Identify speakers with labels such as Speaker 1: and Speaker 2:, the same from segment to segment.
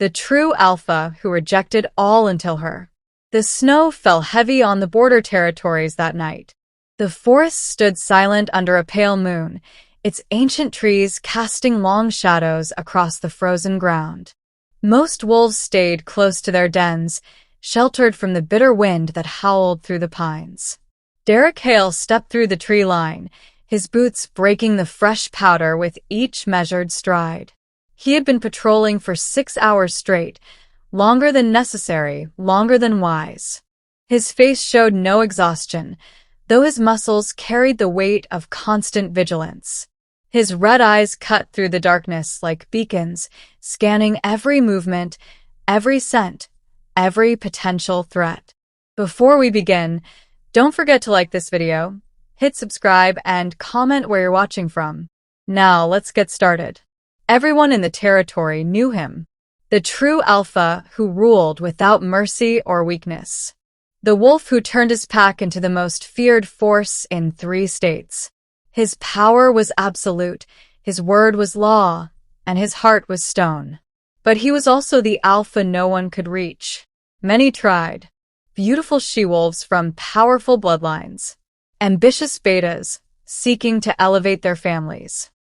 Speaker 1: the true alpha who rejected all until her. The snow fell heavy on the border territories that night. The forest stood silent under a pale moon, its ancient trees casting long shadows across the frozen ground. Most wolves stayed close to their dens, sheltered from the bitter wind that howled through the pines. Derek Hale stepped through the tree line, his boots breaking the fresh powder with each measured stride. He had been patrolling for 6 hours straight, longer than necessary, longer than wise. His face showed no exhaustion, though his muscles carried the weight of constant vigilance. His red eyes cut through the darkness like beacons, scanning every movement, every scent, every potential threat. Before we begin, don't forget to like this video, hit subscribe, and comment where you're watching from. Now, let's get started. Everyone in the territory knew him. The true alpha who ruled without mercy or weakness. The wolf who turned his pack into the most feared force in 3 states. His power was absolute, his word was law, and his heart was stone. But he was also the alpha no one could reach. Many tried. Beautiful she-wolves from powerful bloodlines. Ambitious betas, seeking to elevate their families.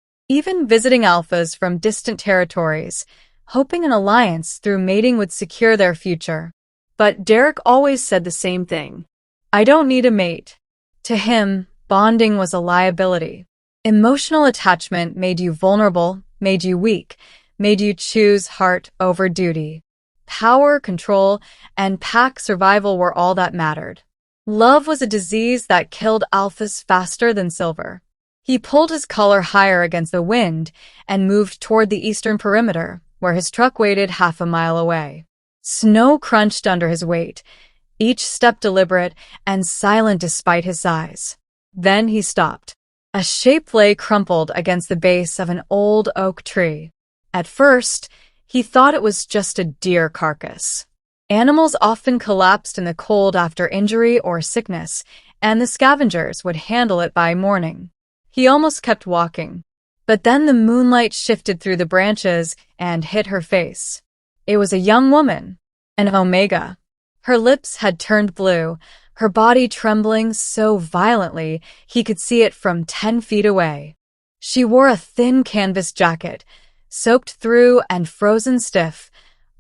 Speaker 1: Even visiting alphas from distant territories, hoping an alliance through mating would secure their future. But Derek always said the same thing. I don't need a mate. To him, bonding was a liability. Emotional attachment made you vulnerable, made you weak, made you choose heart over duty. Power, control, and pack survival were all that mattered. Love was a disease that killed alphas faster than silver. He pulled his collar higher against the wind and moved toward the eastern perimeter, where his truck waited half a mile away. Snow crunched under his weight, each step deliberate and silent despite his size. Then he stopped. A shape lay crumpled against the base of an old oak tree. At first, he thought it was just a deer carcass. Animals often collapsed in the cold after injury or sickness, and the scavengers would handle it by morning. He almost kept walking. But then the moonlight shifted through the branches and hit her face. It was a young woman, an Omega. Her lips had turned blue, her body trembling so violently he could see it from 10 feet away. She wore a thin canvas jacket, soaked through and frozen stiff,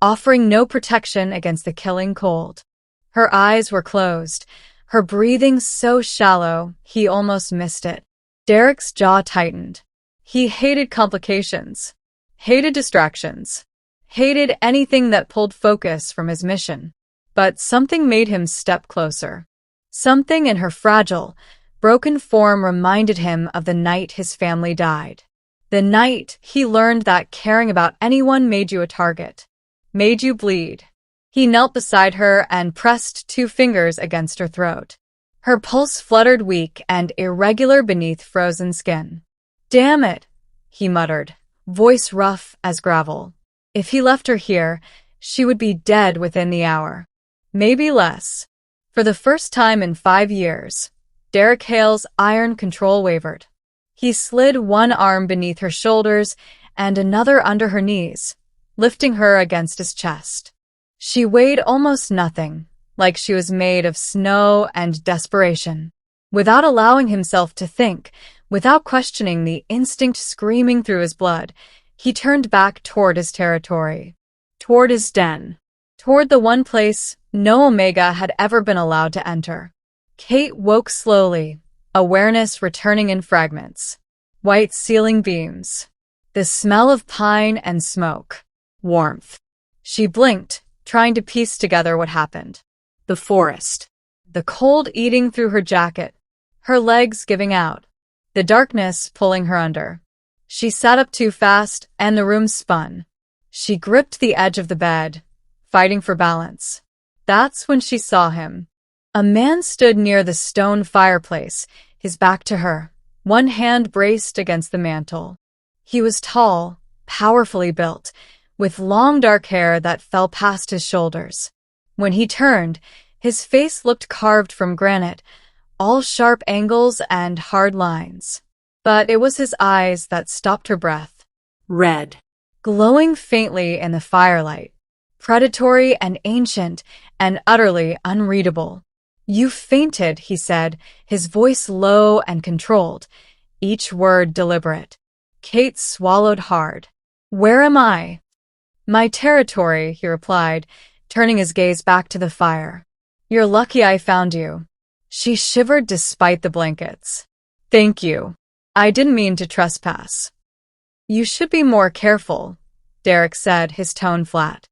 Speaker 1: offering no protection against the killing cold. Her eyes were closed, her breathing so shallow he almost missed it. Derek's jaw tightened. He hated complications, hated distractions, hated anything that pulled focus from his mission. But something made him step closer. Something in her fragile, broken form reminded him of the night his family died. The night he learned that caring about anyone made you a target, made you bleed. He knelt beside her and pressed 2 fingers against her throat. Her pulse fluttered weak and irregular beneath frozen skin. Damn it, he muttered, voice rough as gravel. If he left her here, she would be dead within the hour. Maybe less. For the first time in 5 years, Derek Hale's iron control wavered. He slid one arm beneath her shoulders and another under her knees, lifting her against his chest. She weighed almost nothing, like she was made of snow and desperation. Without allowing himself to think, without questioning the instinct screaming through his blood, he turned back toward his territory, toward his den, toward the one place no Omega had ever been allowed to enter. Kate woke slowly, awareness returning in fragments. White ceiling beams. The smell of pine and smoke. Warmth. She blinked, trying to piece together what happened. The forest. The cold eating through her jacket. Her legs giving out. The darkness pulling her under. She sat up too fast, and the room spun. She gripped the edge of the bed, fighting for balance. That's when she saw him. A man stood near the stone fireplace, his back to her, one hand braced against the mantel. He was tall, powerfully built, with long dark hair that fell past his shoulders. When he turned, his face looked carved from granite, all sharp angles and hard lines. But it was his eyes that stopped her breath. Red. Glowing faintly in the firelight, predatory and ancient and utterly unreadable. "You fainted," he said, his voice low and controlled, each word deliberate. Kate swallowed hard. "Where am I?" "My territory," he replied, turning his gaze back to the fire. "You're lucky I found you." She shivered despite the blankets. "Thank you. I didn't mean to trespass." "You should be more careful," Derek said, his tone flat.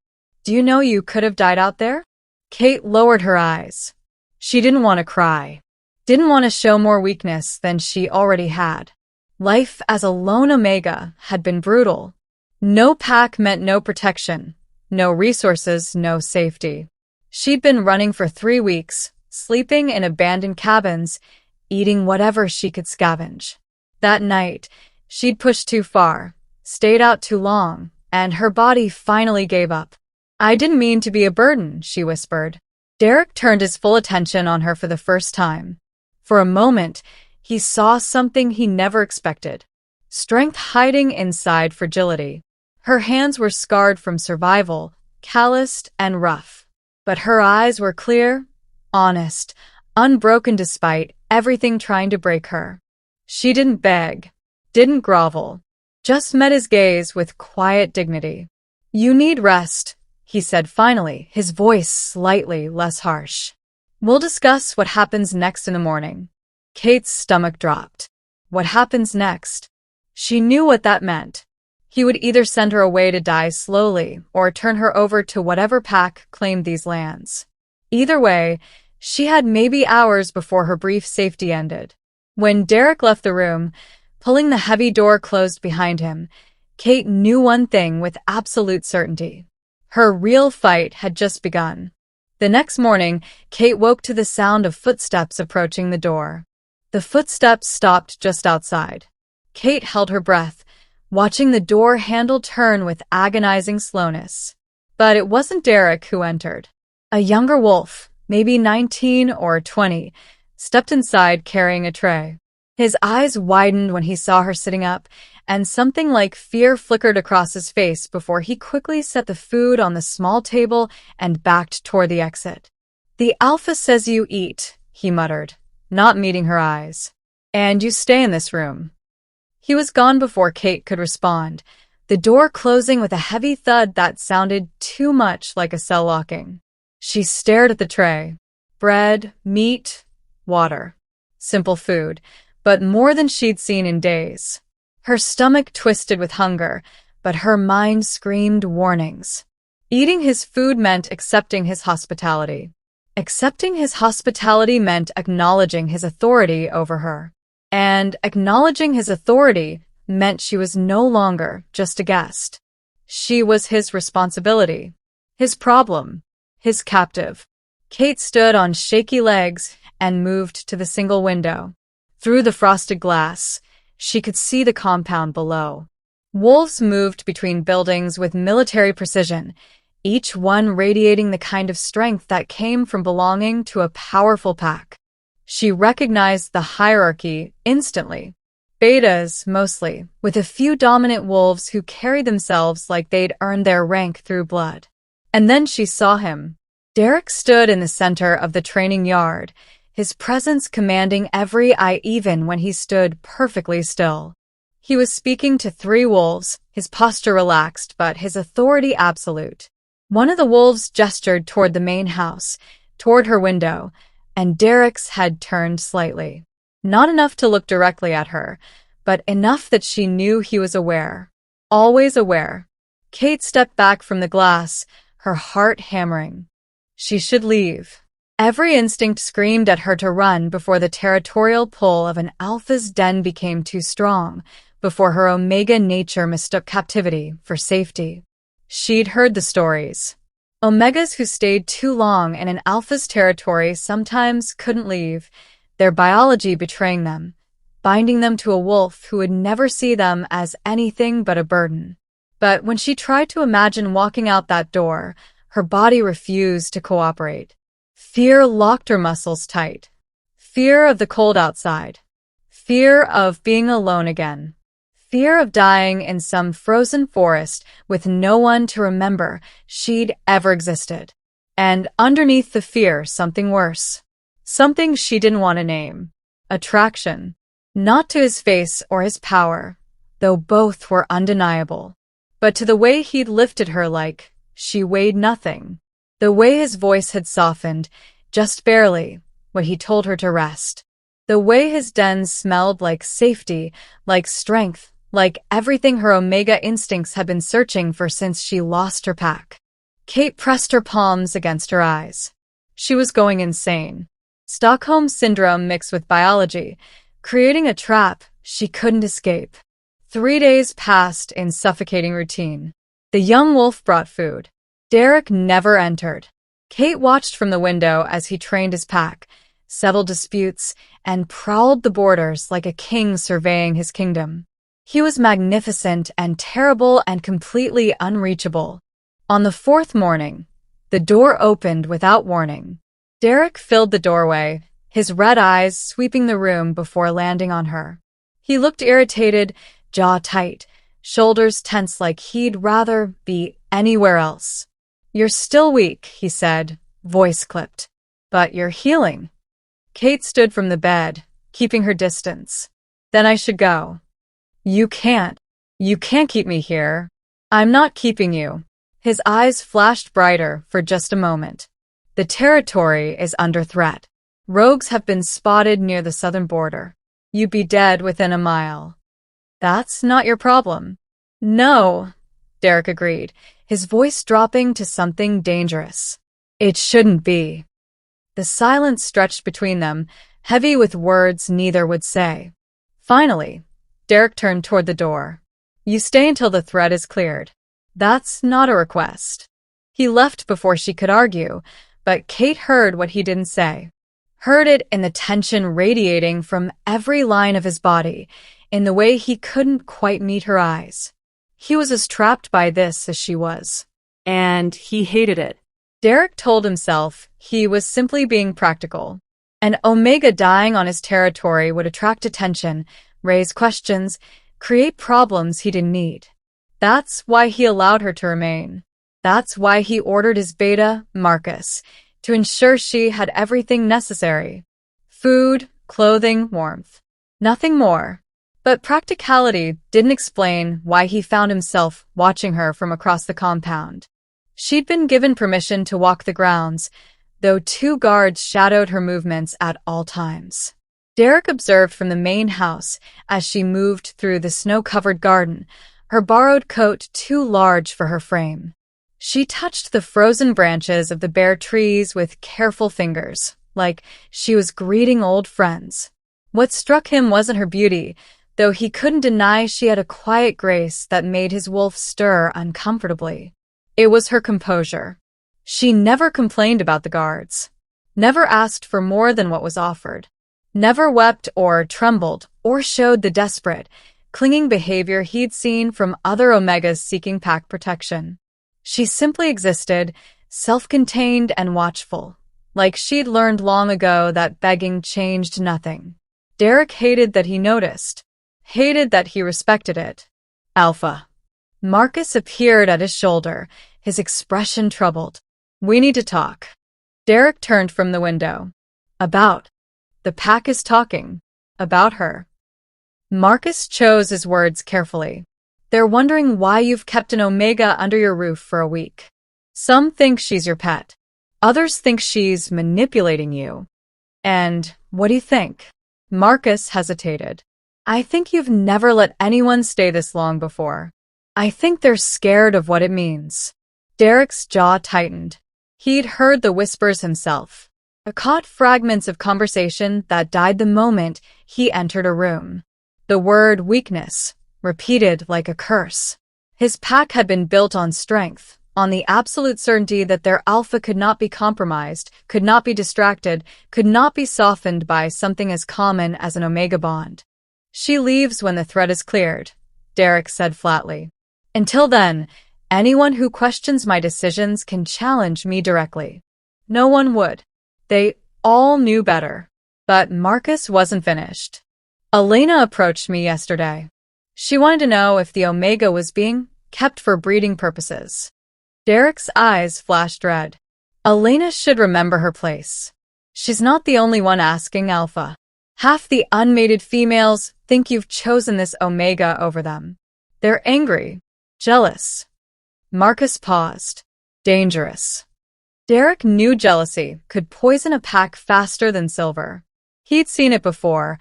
Speaker 1: "Do you know you could have died out there?" Kate lowered her eyes. She didn't want to cry. Didn't want to show more weakness than she already had. Life as a lone Omega had been brutal. No pack meant no protection, no resources, no safety. She'd been running for 3 weeks, sleeping in abandoned cabins, eating whatever she could scavenge. That night, she'd pushed too far, stayed out too long, and her body finally gave up. "I didn't mean to be a burden," she whispered. Derek turned his full attention on her for the first time. For a moment, he saw something he never expected. Strength hiding inside fragility. Her hands were scarred from survival, calloused and rough. But her eyes were clear, honest, unbroken despite everything trying to break her. She didn't beg, didn't grovel, just met his gaze with quiet dignity. "You need rest," he said finally, his voice slightly less harsh. "We'll discuss what happens next in the morning." Kate's stomach dropped. What happens next? She knew what that meant. He would either send her away to die slowly or turn her over to whatever pack claimed these lands. Either way, she had maybe hours before her brief safety ended. When Derek left the room, pulling the heavy door closed behind him, Kate knew one thing with absolute certainty. Her real fight had just begun. The next morning, Kate woke to the sound of footsteps approaching the door. The footsteps stopped just outside. Kate held her breath, watching the door handle turn with agonizing slowness. But it wasn't Derek who entered. A younger wolf, maybe 19 or 20, stepped inside carrying a tray. His eyes widened when he saw her sitting up, and something like fear flickered across his face before he quickly set the food on the small table and backed toward the exit. "The alpha says you eat," he muttered, not meeting her eyes. "And you stay in this room." He was gone before Kate could respond, the door closing with a heavy thud that sounded too much like a cell locking. She stared at the tray. Bread, meat, water. Simple food, but more than she'd seen in days. Her stomach twisted with hunger, but her mind screamed warnings. Eating his food meant accepting his hospitality. Accepting his hospitality meant acknowledging his authority over her. And acknowledging his authority meant she was no longer just a guest. She was his responsibility, his problem, his captive. Kate stood on shaky legs and moved to the single window. Through the frosted glass, she could see the compound below. Wolves moved between buildings with military precision, each one radiating the kind of strength that came from belonging to a powerful pack. She recognized the hierarchy instantly. Betas, mostly, with a few dominant wolves who carried themselves like they'd earned their rank through blood. And then she saw him. Derek stood in the center of the training yard, his presence commanding every eye even when he stood perfectly still. He was speaking to 3 wolves, his posture relaxed but his authority absolute. One of the wolves gestured toward the main house, toward her window, and Derek's head turned slightly. Not enough to look directly at her, but enough that she knew he was aware. Always aware. Kate stepped back from the glass, her heart hammering. She should leave. Every instinct screamed at her to run before the territorial pull of an alpha's den became too strong, before her omega nature mistook captivity for safety. She'd heard the stories. Omegas who stayed too long in an alpha's territory sometimes couldn't leave, their biology betraying them, binding them to a wolf who would never see them as anything but a burden. But when she tried to imagine walking out that door, her body refused to cooperate. Fear locked her muscles tight. Fear of the cold outside. Fear of being alone again. Fear of dying in some frozen forest with no one to remember she'd ever existed. And underneath the fear, something worse. Something she didn't want to name. Attraction. Not to his face or his power, though both were undeniable, but to the way he'd lifted her like she weighed nothing. The way his voice had softened, just barely, when he told her to rest. The way his den smelled like safety, like strength, like everything her Omega instincts had been searching for since she lost her pack. Kate pressed her palms against her eyes. She was going insane. Stockholm Syndrome mixed with biology, creating a trap she couldn't escape. 3 days passed in suffocating routine. The young wolf brought food. Derek never entered. Kate watched from the window as he trained his pack, settled disputes, and prowled the borders like a king surveying his kingdom. He was magnificent and terrible and completely unreachable. On the 4th morning, the door opened without warning. Derek filled the doorway, his red eyes sweeping the room before landing on her. He looked irritated, jaw tight, shoulders tense like he'd rather be anywhere else. "You're still weak," he said, voice clipped. "But you're healing." Kate stood from the bed, keeping her distance. "Then I should go." You can't keep me here." "I'm not keeping you." His eyes flashed brighter for just a moment. "The territory is under threat. Rogues have been spotted near the southern border. You'd be dead within a mile." "That's not your problem." "No," Derek agreed, his voice dropping to something dangerous. "It shouldn't be." The silence stretched between them, heavy with words neither would say. Finally, Derek turned toward the door. "You stay until the threat is cleared." "That's not a request." He left before she could argue, but Kate heard what he didn't say. Heard it in the tension radiating from every line of his body, in the way he couldn't quite meet her eyes. He was as trapped by this as she was. And he hated it. Derek told himself he was simply being practical. An Omega dying on his territory would attract attention, raise questions, create problems he didn't need. That's why he allowed her to remain. That's why he ordered his beta, Marcus, to ensure she had everything necessary. Food, clothing, warmth. Nothing more. But practicality didn't explain why he found himself watching her from across the compound. She'd been given permission to walk the grounds, though 2 guards shadowed her movements at all times. Derek observed from the main house as she moved through the snow-covered garden, her borrowed coat too large for her frame. She touched the frozen branches of the bare trees with careful fingers, like she was greeting old friends. What struck him wasn't her beauty, though he couldn't deny she had a quiet grace that made his wolf stir uncomfortably. It was her composure. She never complained about the guards, never asked for more than what was offered, never wept or trembled or showed the desperate, clinging behavior he'd seen from other Omegas seeking pack protection. She simply existed, self-contained and watchful, like she'd learned long ago that begging changed nothing. Derek hated that he noticed, hated that he respected it. Alpha. Marcus appeared at his shoulder, his expression troubled. "We need to talk." Derek turned from the window. "About?" "The pack is talking. About her." Marcus chose his words carefully. "They're wondering why you've kept an Omega under your roof for a week. Some think she's your pet. Others think she's manipulating you. And what do you think?" Marcus hesitated. "I think you've never let anyone stay this long before. I think they're scared of what it means." Derek's jaw tightened. He'd heard the whispers himself, caught fragments of conversation that died the moment he entered a room. The word weakness, repeated like a curse. His pack had been built on strength, on the absolute certainty that their alpha could not be compromised, could not be distracted, could not be softened by something as common as an Omega bond. "She leaves when the threat is cleared," Derek said flatly. "Until then, anyone who questions my decisions can challenge me directly." No one would. They all knew better. But Marcus wasn't finished. "Elena approached me yesterday. She wanted to know if the Omega was being kept for breeding purposes. Derek's eyes flashed red. Elena should remember her place. She's not the only one asking Alpha. Half the unmated females think you've chosen this Omega over them. They're angry, jealous. Marcus paused. Dangerous. Derek knew jealousy could poison a pack faster than silver. He'd seen it before,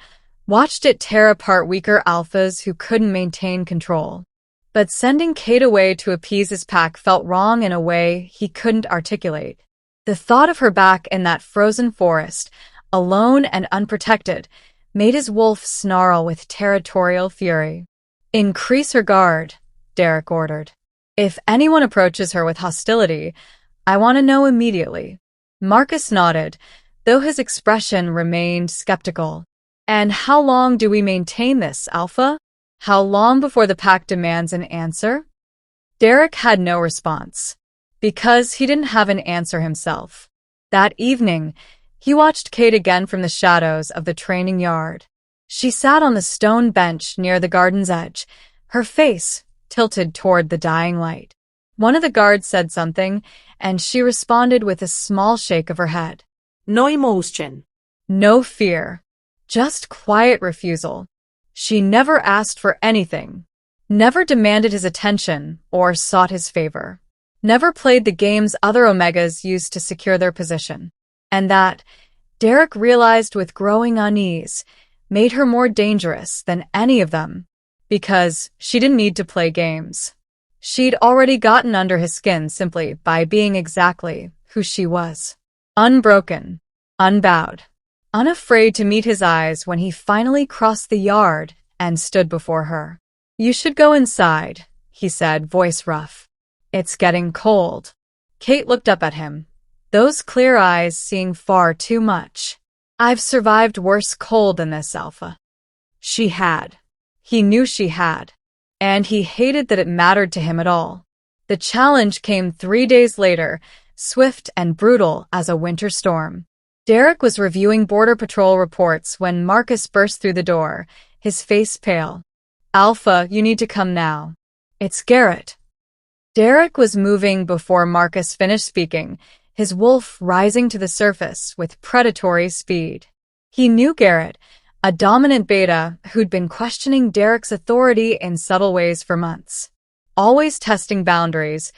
Speaker 1: watched it tear apart weaker alphas who couldn't maintain control. But sending Kate away to appease his pack felt wrong in a way he couldn't articulate. The thought of her back in that frozen forest, alone and unprotected, made his wolf snarl with territorial fury. Increase her guard, Derek ordered. If anyone approaches her with hostility, I want to know immediately. Marcus nodded, though his expression remained skeptical. And how long do we maintain this, Alpha? How long before the pack demands an answer? Derek had no response, because he didn't have an answer himself. That evening, he watched Kate again from the shadows of the training yard. She sat on the stone bench near the garden's edge, her face tilted toward the dying light. One of the guards said something, and she responded with a small shake of her head.
Speaker 2: No emotion.
Speaker 1: No fear. Just quiet refusal. She never asked for anything, never demanded his attention or sought his favor, never played the games other Omegas used to secure their position. And that, Derek realized with growing unease, made her more dangerous than any of them, because she didn't need to play games. She'd already gotten under his skin simply by being exactly who she was. Unbroken, unbowed, unafraid to meet his eyes when he finally crossed the yard and stood before her. You should go inside, he said, voice rough. It's getting cold. Kate looked up at him, those clear eyes seeing far too much. I've survived worse cold than this, Alpha. She had. He knew she had. And he hated that it mattered to him at all. The challenge came 3 days later, swift and brutal as a winter storm. Derek was reviewing Border Patrol reports when Marcus burst through the door, his face pale. Alpha, you need to come now. It's Garrett. Derek was moving before Marcus finished speaking, his wolf rising to the surface with predatory speed. He knew Garrett, a dominant beta who'd been questioning Derek's authority in subtle ways for months. Always testing boundaries,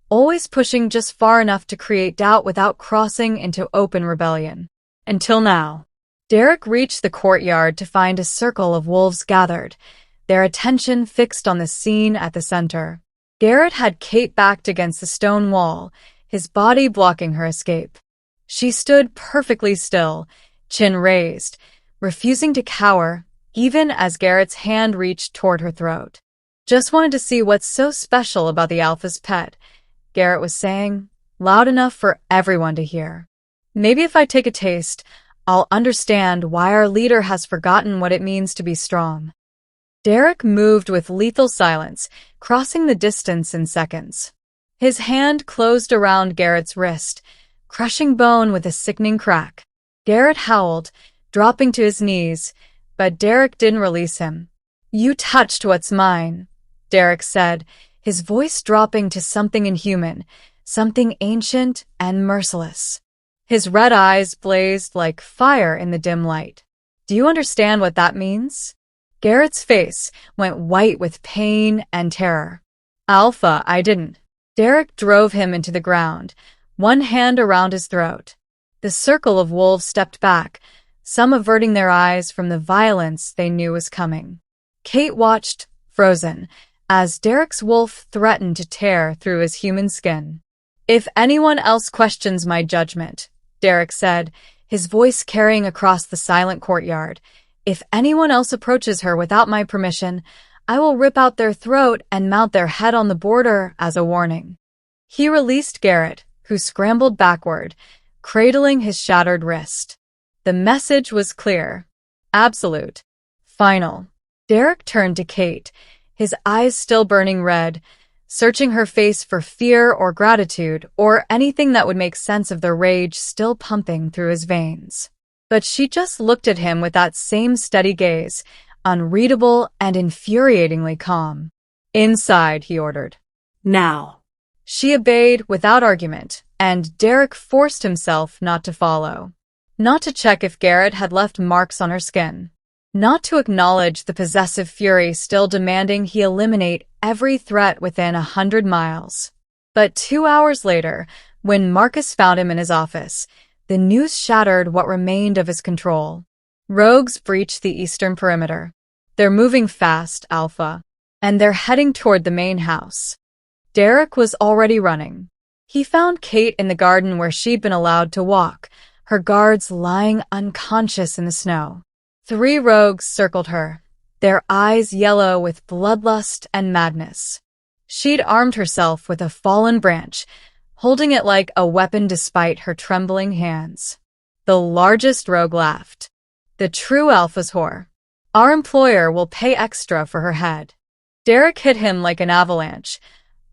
Speaker 1: always pushing just far enough to create doubt without crossing into open rebellion. Until now. Derek reached the courtyard to find a circle of wolves gathered, their attention fixed on the scene at the center. Garrett had Kate backed against the stone wall, his body blocking her escape. She stood perfectly still, chin raised, refusing to cower, even as Garrett's hand reached toward her throat. Just wanted to see what's so special about the Alpha's pet, Garrett was saying, loud enough for everyone to hear. Maybe if I take a taste, I'll understand why our leader has forgotten what it means to be strong. Derek moved with lethal silence, crossing the distance in seconds. His hand closed around Garrett's wrist, crushing bone with a sickening crack. Garrett howled, dropping to his knees, but Derek didn't release him. You touched what's mine, Derek said, his voice dropping to something inhuman, something ancient and merciless. His red eyes blazed like fire in the dim light. Do you understand what that means? Garrett's face went white with pain and terror. Alpha, I didn't. Derek drove him into the ground, one hand around his throat. The circle of wolves stepped back, some averting their eyes from the violence they knew was coming. Kate watched, frozen, as Derek's wolf threatened to tear through his human skin. If anyone else questions my judgment, Derek said, his voice carrying across the silent courtyard, if anyone else approaches her without my permission, I will rip out their throat and mount their head on the border as a warning. He released Garrett, who scrambled backward, cradling his shattered wrist. The message was clear. Absolute. Final. Derek turned to Kate, his eyes still burning red, searching her face for fear or gratitude or anything that would make sense of the rage still pumping through his veins. But she just looked at him with that same steady gaze, unreadable and infuriatingly calm. "Inside," he ordered.
Speaker 2: Now.
Speaker 1: She obeyed without argument, and Derek forced himself not to follow. Not to check if Garrett had left marks on her skin. Not to acknowledge the possessive fury still demanding he eliminate every threat within 100 miles. But 2 hours later, when Marcus found him in his office, the news shattered what remained of his control. Rogues breached the eastern perimeter. "They're moving fast, Alpha, and they're heading toward the main house." Derek was already running. He found Kate in the garden where she'd been allowed to walk, her guards lying unconscious in the snow. 3 rogues circled her, their eyes yellow with bloodlust and madness. She'd armed herself with a fallen branch, holding it like a weapon despite her trembling hands. The largest rogue laughed. "The true Alpha's whore. Our employer will pay extra for her head." Derek hit him like an avalanche,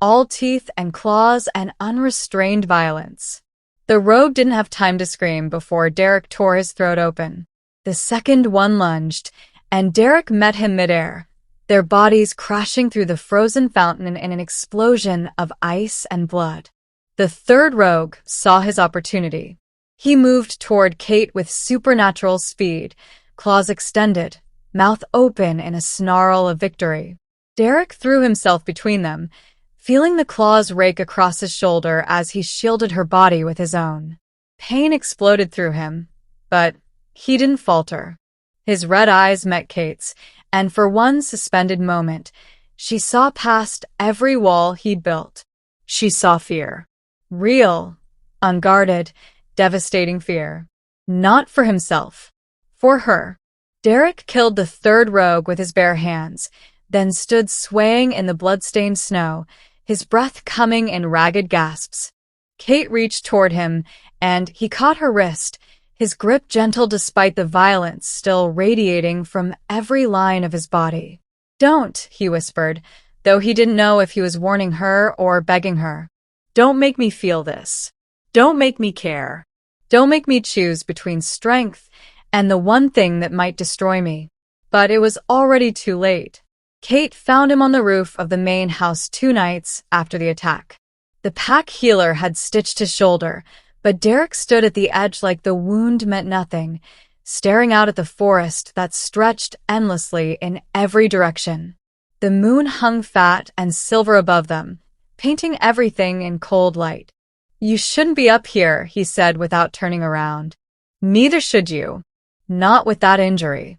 Speaker 1: all teeth and claws and unrestrained violence. The rogue didn't have time to scream before Derek tore his throat open. The second one lunged, and Derek met him midair, their bodies crashing through the frozen fountain in an explosion of ice and blood. The third rogue saw his opportunity. He moved toward Kate with supernatural speed, claws extended, mouth open in a snarl of victory. Derek threw himself between them, feeling the claws rake across his shoulder as he shielded her body with his own. Pain exploded through him, but he didn't falter. His red eyes met Kate's, and for one suspended moment, she saw past every wall he'd built. She saw fear. Real, unguarded, devastating fear. Not for himself. For her. Derek killed the third rogue with his bare hands, then stood swaying in the blood-stained snow, his breath coming in ragged gasps. Kate reached toward him, and he caught her wrist, his grip gentle despite the violence still radiating from every line of his body. "Don't," he whispered, though he didn't know if he was warning her or begging her. "Don't make me feel this. Don't make me care. Don't make me choose between strength and the one thing that might destroy me." But it was already too late. Kate found him on the roof of the main house 2 nights after the attack. The pack healer had stitched his shoulder, but Derek stood at the edge like the wound meant nothing, staring out at the forest that stretched endlessly in every direction. The moon hung fat and silver above them, painting everything in cold light. "You shouldn't be up here," he said without turning around. "Neither should you. Not with that injury."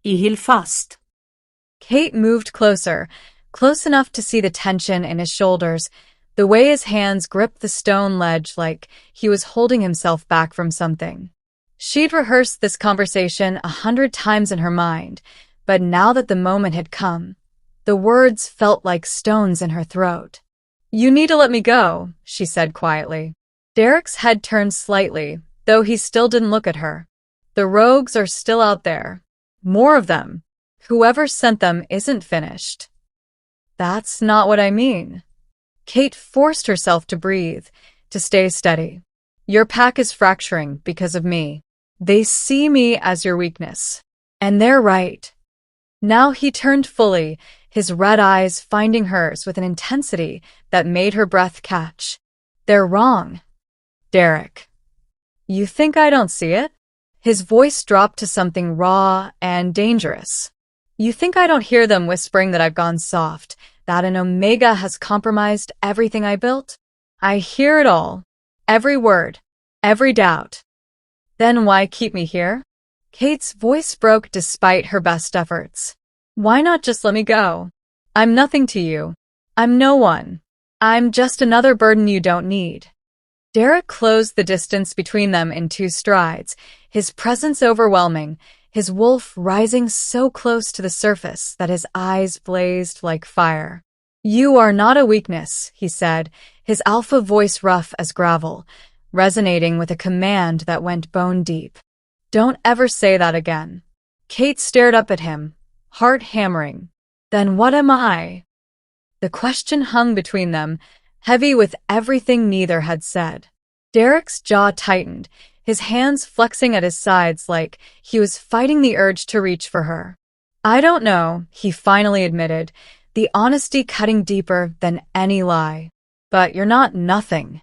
Speaker 2: Ihil fast.
Speaker 1: Kate moved closer, close enough to see the tension in his shoulders, the way his hands gripped the stone ledge like he was holding himself back from something. She'd rehearsed this conversation 100 times in her mind, but now that the moment had come, the words felt like stones in her throat. "You need to let me go," she said quietly. Derek's head turned slightly, though he still didn't look at her. "The rogues are still out there. More of them. Whoever sent them isn't finished." "That's not what I mean." Kate forced herself to breathe, to stay steady. "Your pack is fracturing because of me. They see me as your weakness. And they're right." Now he turned fully, his red eyes finding hers with an intensity that made her breath catch. "They're wrong. Derek. You think I don't see it?" His voice dropped to something raw and dangerous. "You think I don't hear them whispering that I've gone soft, that an Omega has compromised everything I built? I hear it all. Every word. Every doubt. Then why keep me here?" Kate's voice broke despite her best efforts. "Why not just let me go? I'm nothing to you. I'm no one. I'm just another burden you don't need." Derek closed the distance between them in 2 strides, his presence overwhelming, his wolf rising so close to the surface that his eyes blazed like fire. "You are not a weakness," he said, his alpha voice rough as gravel, resonating with a command that went bone deep. "Don't ever say that again." Kate stared up at him, heart hammering. "Then what am I?" The question hung between them, heavy with everything neither had said. Derek's jaw tightened, his hands flexing at his sides like he was fighting the urge to reach for her. I don't know, he finally admitted, the honesty cutting deeper than any lie. But you're not nothing.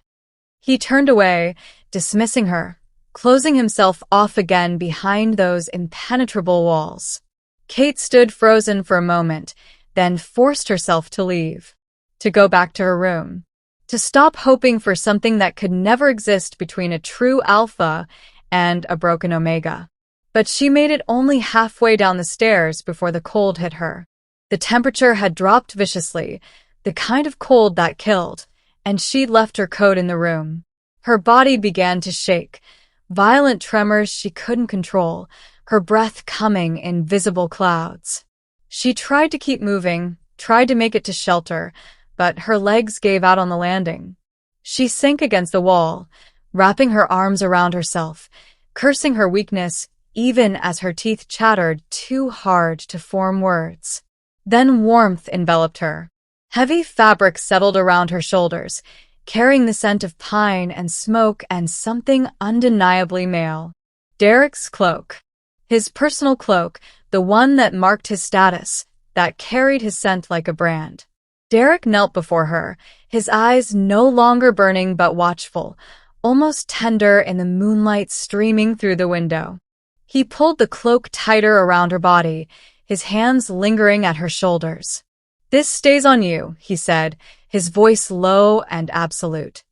Speaker 1: He turned away, dismissing her, closing himself off again behind those impenetrable walls. Kate stood frozen for a moment, then forced herself to leave, to go back to her room, to stop hoping for something that could never exist between a true alpha and a broken omega. But she made it only halfway down the stairs before the cold hit her. The temperature had dropped viciously, the kind of cold that killed, and she'd left her coat in the room. Her body began to shake, violent tremors she couldn't control, her breath coming in visible clouds. She tried to keep moving, tried to make it to shelter, but her legs gave out on the landing. She sank against the wall, wrapping her arms around herself, cursing her weakness even as her teeth chattered too hard to form words. Then warmth enveloped her. Heavy fabric settled around her shoulders, carrying the scent of pine and smoke and something undeniably male. Derek's cloak. His personal cloak, the one that marked his status, that carried his scent like a brand. Derek knelt before her, his eyes no longer burning but watchful, almost tender in the moonlight streaming through the window. He pulled the cloak tighter around her body, his hands lingering at her shoulders. "This stays on you," he said, his voice low and absolute.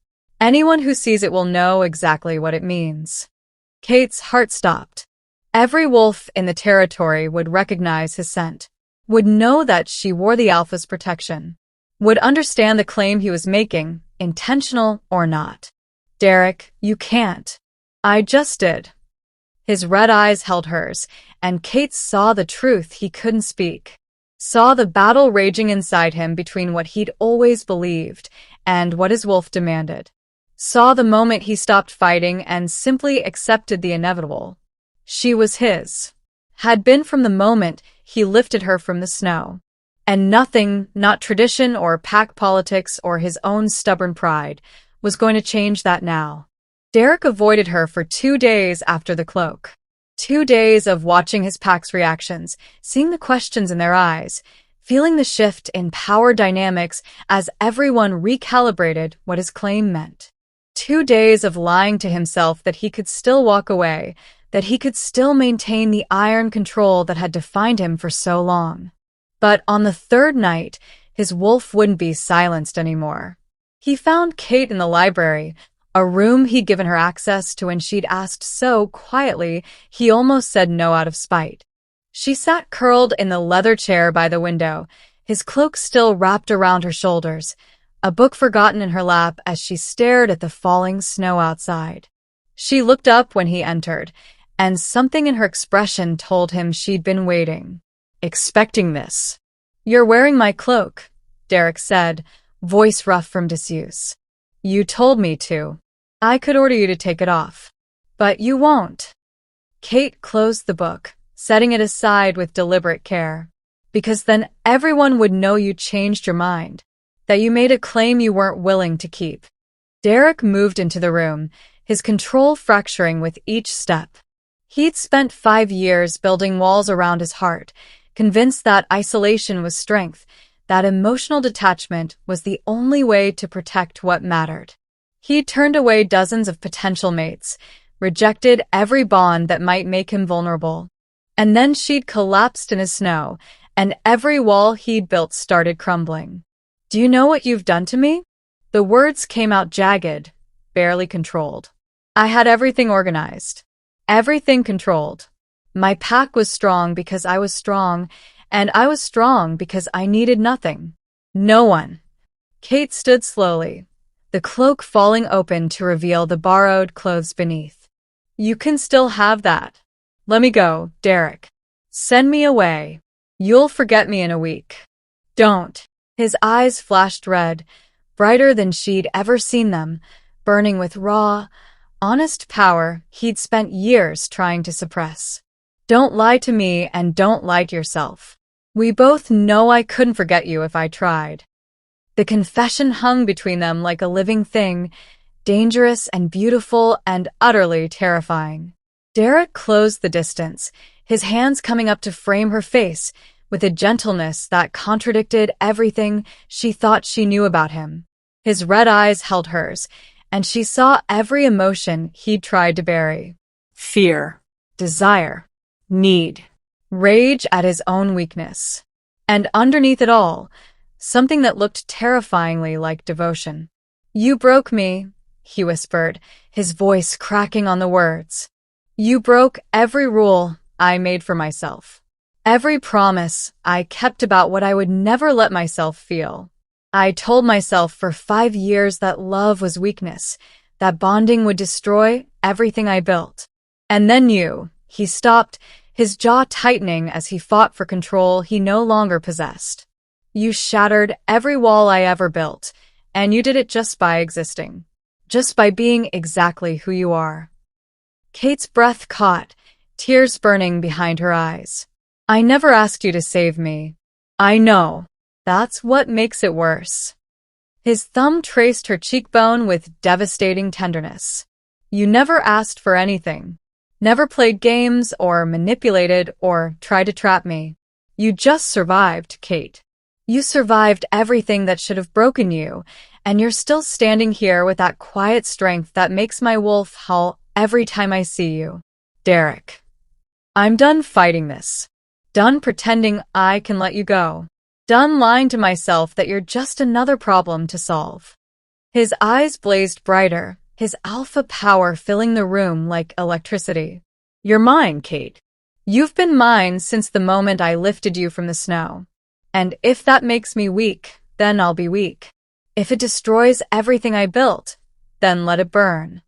Speaker 1: "Anyone who sees it will know exactly what it means." Kate's heart stopped. Every wolf in the territory would recognize his scent, would know that she wore the alpha's protection, would understand the claim he was making, intentional or not. "Derek, you can't." "I just did." His red eyes held hers, and Kate saw the truth he couldn't speak. Saw the battle raging inside him between what he'd always believed and what his wolf demanded. Saw the moment he stopped fighting and simply accepted the inevitable. She was his. Had been from the moment he lifted her from the snow. And nothing, not tradition or pack politics or his own stubborn pride, was going to change that now. Derek avoided her for 2 days after the cloak. 2 days of watching his pack's reactions, seeing the questions in their eyes, feeling the shift in power dynamics as everyone recalibrated what his claim meant. 2 days of lying to himself that he could still walk away, that he could still maintain the iron control that had defined him for so long. But on the third night, his wolf wouldn't be silenced anymore. He found Kate in the library, a room he'd given her access to when she'd asked so quietly he almost said no out of spite. She sat curled in the leather chair by the window, his cloak still wrapped around her shoulders, a book forgotten in her lap as she stared at the falling snow outside. She looked up when he entered, and something in her expression told him she'd been waiting, expecting this. "You're wearing my cloak," Derek said, voice rough from disuse. "You told me to. I could order you to take it off. But you won't." Kate closed the book, setting it aside with deliberate care. "Because then everyone would know you changed your mind, that you made a claim you weren't willing to keep." Derek moved into the room, his control fracturing with each step. He'd spent 5 years building walls around his heart, convinced that isolation was strength, that emotional detachment was the only way to protect what mattered. He turned away dozens of potential mates, rejected every bond that might make him vulnerable. And then she'd collapsed in his snow, and every wall he'd built started crumbling. "Do you know what you've done to me?" The words came out jagged, barely controlled. "I had everything organized. Everything controlled. My pack was strong because I was strong, and I was strong because I needed nothing. No one." Kate stood slowly, the cloak falling open to reveal the borrowed clothes beneath. "You can still have that. Let me go, Derek. Send me away. You'll forget me in a week." "Don't." His eyes flashed red, brighter than she'd ever seen them, burning with raw, honest power he'd spent years trying to suppress. "Don't lie to me and don't lie to yourself. We both know I couldn't forget you if I tried." The confession hung between them like a living thing, dangerous and beautiful and utterly terrifying. Derek closed the distance, his hands coming up to frame her face with a gentleness that contradicted everything she thought she knew about him. His red eyes held hers, and she saw every emotion he'd tried to bury.
Speaker 2: Fear.
Speaker 1: Desire.
Speaker 2: Need.
Speaker 1: Rage at his own weakness. And underneath it all, something that looked terrifyingly like devotion. "You broke me," he whispered, his voice cracking on the words. "You broke every rule I made for myself. Every promise I kept about what I would never let myself feel. I told myself for 5 years that love was weakness, that bonding would destroy everything I built. And then you." He stopped, his jaw tightening as he fought for control he no longer possessed. "You shattered every wall I ever built, and you did it just by existing. Just by being exactly who you are." Kate's breath caught, tears burning behind her eyes. "I never asked you to save me. I know. That's what makes it worse." His thumb traced her cheekbone with devastating tenderness. "You never asked for anything. Never played games or manipulated or tried to trap me. You just survived, Kate. You survived everything that should have broken you, and you're still standing here with that quiet strength that makes my wolf howl every time I see you. Derek. I'm done fighting this. Done pretending I can let you go. Done lying to myself that you're just another problem to solve." His eyes blazed brighter, his alpha power filling the room like electricity. "You're mine, Kate. You've been mine since the moment I lifted you from the snow. And if that makes me weak, then I'll be weak. If it destroys everything I built, then let it burn."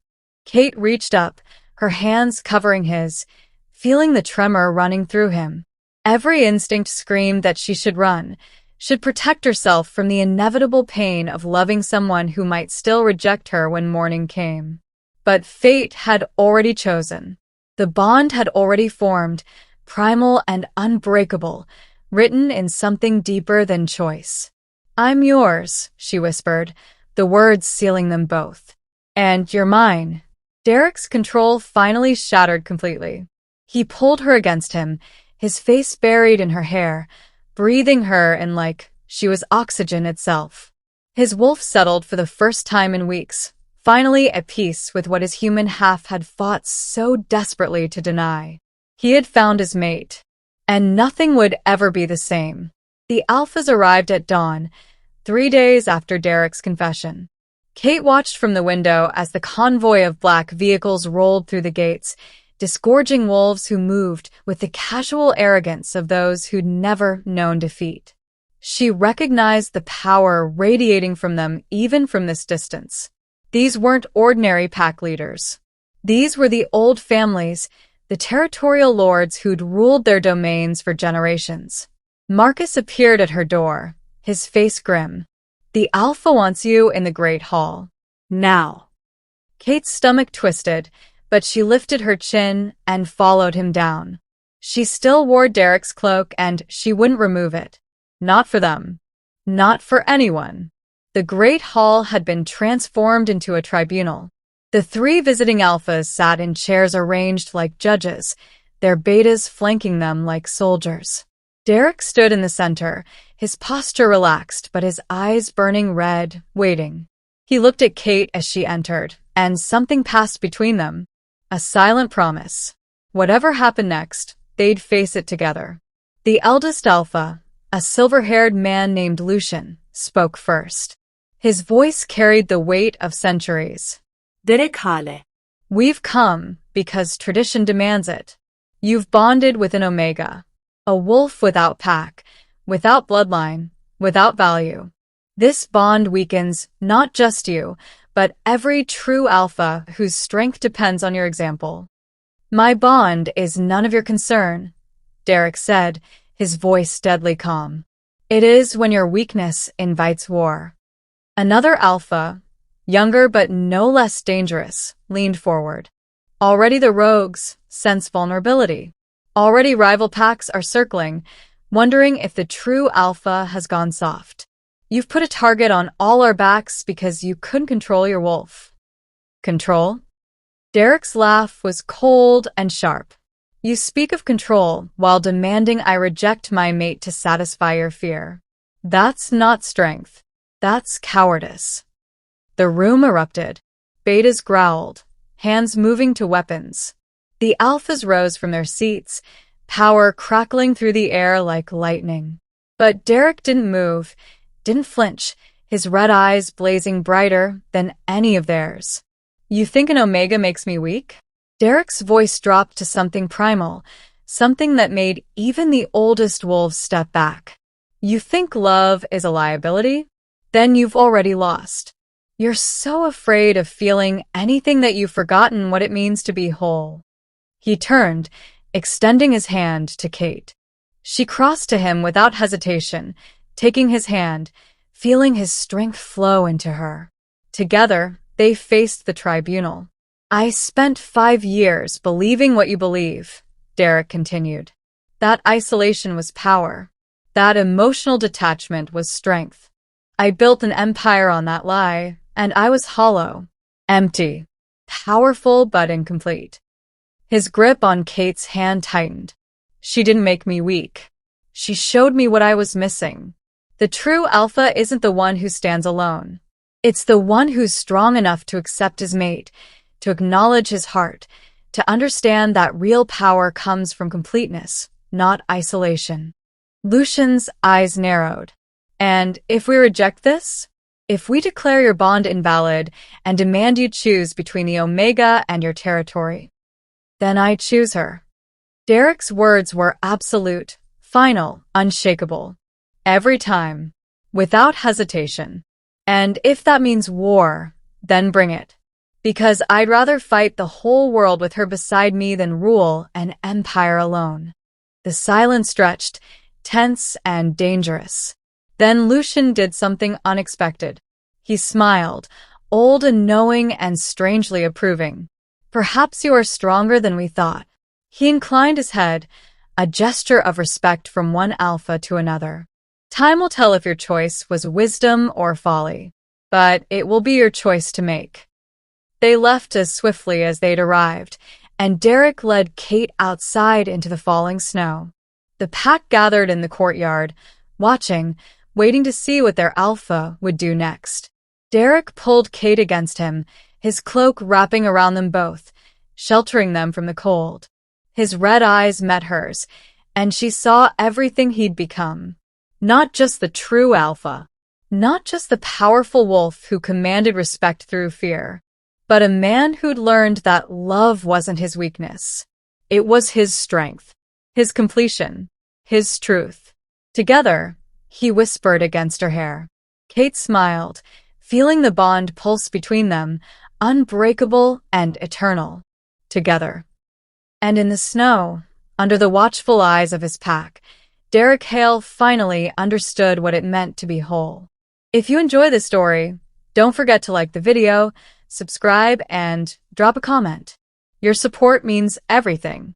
Speaker 1: Kate reached up, her hands covering his, feeling the tremor running through him. Every instinct screamed that she should run, should protect herself from the inevitable pain of loving someone who might still reject her when morning came. But fate had already chosen. The bond had already formed, primal and unbreakable, written in something deeper than choice. "I'm yours," she whispered, the words sealing them both. "And you're mine." Derek's control finally shattered completely. He pulled her against him, his face buried in her hair, breathing her in like she was oxygen itself. His wolf settled for the first time in weeks, finally at peace with what his human half had fought so desperately to deny. He had found his mate, and nothing would ever be the same. The alphas arrived at dawn, 3 days after Derek's confession. Kate watched from the window as the convoy of black vehicles rolled through the gates, disgorging wolves who moved with the casual arrogance of those who'd never known defeat. She recognized the power radiating from them even from this distance. These weren't ordinary pack leaders. These were the old families, the territorial lords who'd ruled their domains for generations. Marcus appeared at her door, his face grim. "The Alpha wants you in the Great Hall. Now." Kate's stomach twisted, but she lifted her chin and followed him down. She still wore Derek's cloak, and she wouldn't remove it. Not for them. Not for anyone. The Great Hall had been transformed into a tribunal. The 3 visiting alphas sat in chairs arranged like judges, their betas flanking them like soldiers. Derek stood in the center, his posture relaxed but his eyes burning red, waiting. He looked at Kate as she entered, and something passed between them. A silent promise. Whatever happened next, they'd face it together. The eldest alpha, a silver-haired man named Lucian, spoke first. His voice carried the weight of centuries.
Speaker 2: Derek Hale.
Speaker 1: "We've come because tradition demands it. You've bonded with an Omega, a wolf without pack, without bloodline, without value. This bond weakens not just you, but every true alpha whose strength depends on your example." "My bond is none of your concern," Derek said, his voice deadly calm. "It is when your weakness invites war." Another alpha, younger but no less dangerous, leaned forward. Already the rogues sense vulnerability. Already rival packs are circling, wondering if the true alpha has gone soft. "You've put a target on all our backs because you couldn't control your wolf." "Control?" Derek's laugh was cold and sharp. You speak of control while demanding I reject my mate to satisfy your fear. That's not strength. That's cowardice. The room erupted. Betas growled, hands moving to weapons. The alphas rose from their seats, power crackling through the air like lightning. But Derek didn't move, didn't flinch, his red eyes blazing brighter than any of theirs. You think an omega makes me weak? Derek's voice dropped to something primal, something that made even the oldest wolves step back. You think love is a liability? Then you've already lost. You're so afraid of feeling anything that you've forgotten what it means to be whole. He turned, extending his hand to Kate. She crossed to him without hesitation, taking his hand, feeling his strength flow into her. Together, they faced the tribunal. I spent 5 years believing what you believe, Derek continued. That isolation was power. That emotional detachment was strength. I built an empire on that lie, and I was hollow, empty, powerful but incomplete. His grip on Kate's hand tightened. She didn't make me weak. She showed me what I was missing. The true alpha isn't the one who stands alone. It's the one who's strong enough to accept his mate, to acknowledge his heart, to understand that real power comes from completeness, not isolation. Lucian's eyes narrowed. And if we reject this? If we declare your bond invalid and demand you choose between the Omega and your territory, then I choose her. Derek's words were absolute, final, unshakable. Every time, without hesitation. And if that means war, then bring it. Because I'd rather fight the whole world with her beside me than rule an empire alone. The silence stretched, tense and dangerous. Then Lucian did something unexpected. He smiled, old and knowing and strangely approving. Perhaps you are stronger than we thought. He inclined his head, a gesture of respect from one alpha to another. Time will tell if your choice was wisdom or folly, but it will be your choice to make. They left as swiftly as they'd arrived, and Derek led Kate outside into the falling snow. The pack gathered in the courtyard, watching, waiting to see what their alpha would do next. Derek pulled Kate against him, his cloak wrapping around them both, sheltering them from the cold. His red eyes met hers, and she saw everything he'd become. Not just the true alpha, not just the powerful wolf who commanded respect through fear, but a man who'd learned that love wasn't his weakness. It was his strength, his completion, his truth. Together, he whispered against her hair. Kate smiled, feeling the bond pulse between them, unbreakable and eternal. Together. And in the snow, under the watchful eyes of his pack, Derek Hale finally understood what it meant to be whole. If you enjoy this story, don't forget to like the video, subscribe, and drop a comment. Your support means everything.